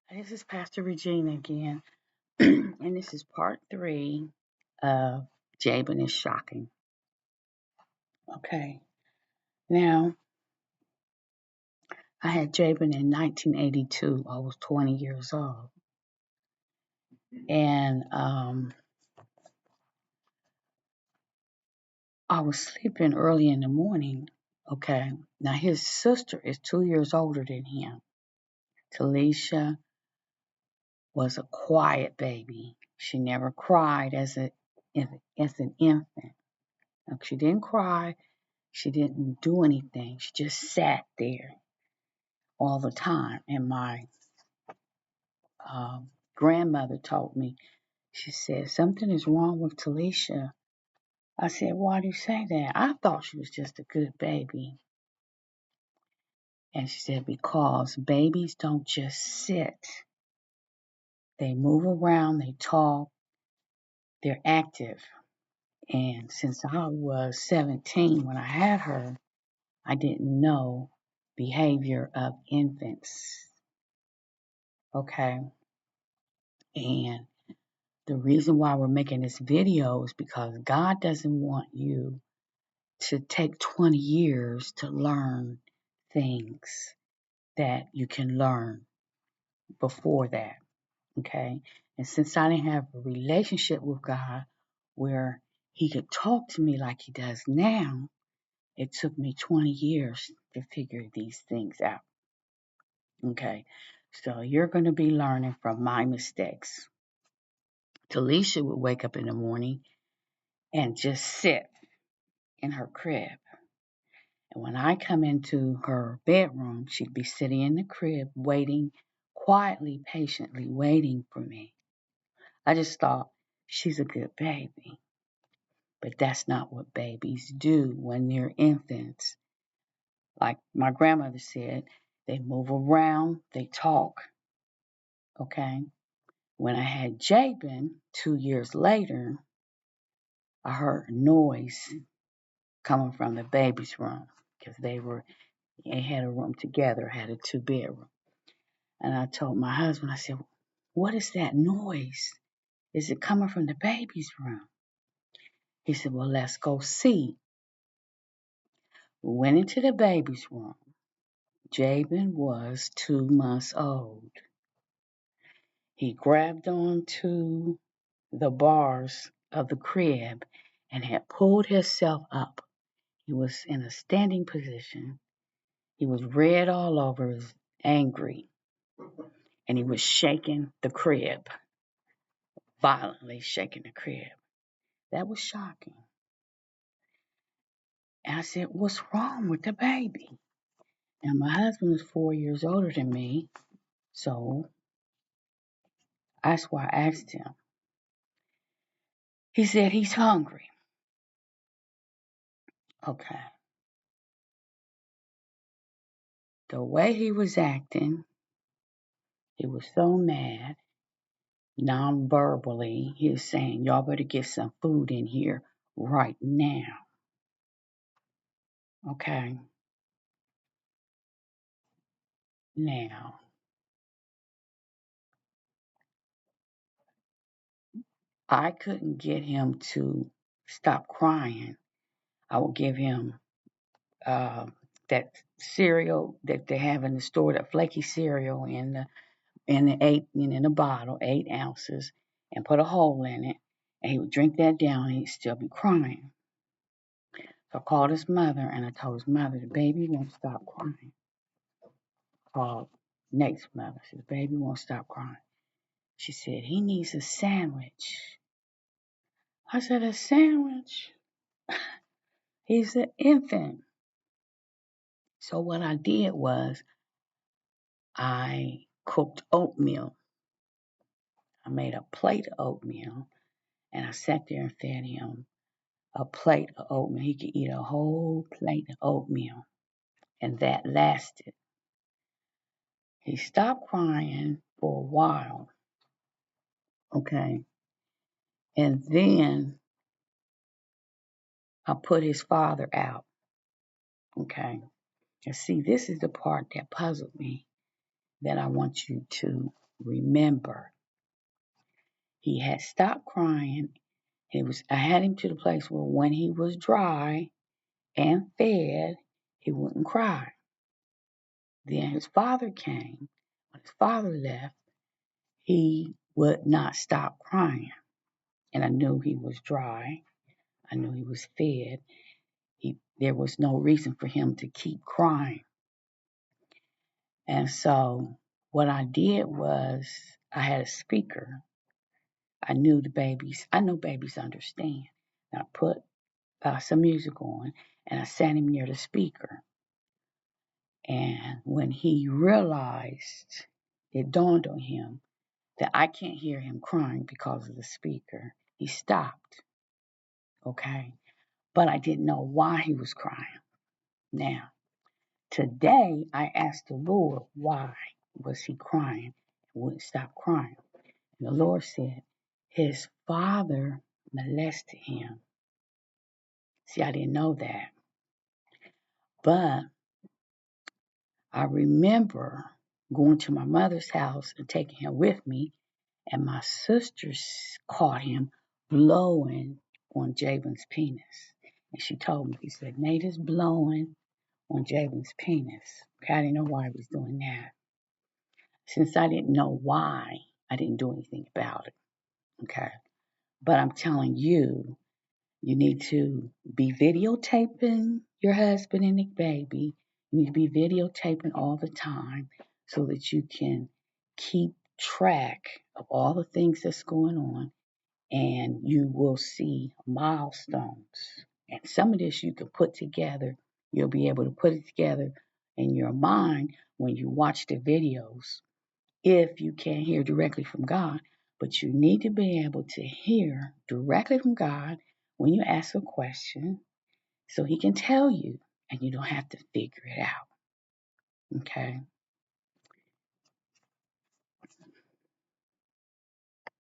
This is Pastor Regina again, and this is part 3 of Jabin is Shocking. Okay, now I had Jabin in 1982. I was 20 years old, and I was sleeping early in the morning. Okay, now his sister is 2 years older than him. Talisha was a quiet baby. She never cried as an infant. She didn't cry. She didn't do anything. She just sat there all the time. And my grandmother told me, she said, something is wrong with Talisha. I said, why do you say that? I thought she was just a good baby. And she said, because babies don't just sit. They move around, they talk, they're active. And since I was 17 when I had her, I didn't know behavior of infants. Okay. And the reason why we're making this video is because God doesn't want you to take 20 years to learn things that you can learn before that. Okay. And since I didn't have a relationship with God where He could talk to me like He does now, it took me 20 years to figure these things out. Okay. So you're going to be learning from my mistakes. Talisha would wake up in the morning and just sit in her crib. And when I come into her bedroom, she'd be sitting in the crib waiting, quietly, patiently waiting for me. I just thought, she's a good baby. But that's not what babies do when they're infants. Like my grandmother said, they move around, they talk. Okay. When I had Jabin 2 years later, I heard a noise coming from the baby's room because they had a room together, had a 2 bedroom. And I told my husband, I said, what is that noise? Is it coming from the baby's room? He said, well, let's go see. We went into the baby's room. Jabin was 2 months old. He grabbed onto the bars of the crib and had pulled himself up. He was in a standing position. He was red all over, he was angry, and he was shaking the crib, violently shaking the crib. That was shocking. And I said, what's wrong with the baby? And my husband was 4 years older than me, so that's why I asked him. He said he's hungry. Okay. The way he was acting, he was so mad, non-verbally. He was saying, y'all better get some food in here right now. Okay. Now, I couldn't get him to stop crying. I would give him uh, that cereal that they have in the store, that flaky cereal in a bottle, 8 ounces, and put a hole in it. And he would drink that down and he'd still be crying. So I called his mother and I told his mother, the baby won't stop crying. Called Nate's mother. She said, the baby won't stop crying. She said, he needs a sandwich. I said, a sandwich? He's an infant. So what I did was I cooked oatmeal. I made a plate of oatmeal and I sat there and fed him a plate of oatmeal. He could eat a whole plate of oatmeal, and that lasted. He stopped crying for a while, okay, and then I put his father out, okay. And see, this is the part that puzzled me that I want you to remember, he had stopped crying. I had him to the place where when he was dry and fed, he wouldn't cry. Then his father came. When his father left, he would not stop crying. And I knew he was dry. I knew he was fed. There was no reason for him to keep crying. And so what I did was I had a speaker. I know babies understand. And I put some music on and I sat him near the speaker. And when he realized, it dawned on him that I can't hear him crying because of the speaker, he stopped. Okay. But I didn't know why he was crying. Now, today I asked the Lord why was he crying and wouldn't stop crying. And the Lord said his father molested him. See, I didn't know that. But I remember going to my mother's house and taking him with me, and my sisters caught him blowing on Jabin's penis. And she told me, he said, Nate is blowing on Jabin's penis. Okay, I didn't know why he was doing that. Since I didn't know why, I didn't do anything about it. Okay. But I'm telling you, you need to be videotaping your husband and the baby. You need to be videotaping all the time so that you can keep track of all the things that's going on, and you will see milestones. And some of this you can put together. You'll be able to put it together in your mind when you watch the videos if you can't hear directly from God. But you need to be able to hear directly from God when you ask a question so he can tell you and you don't have to figure it out. Okay?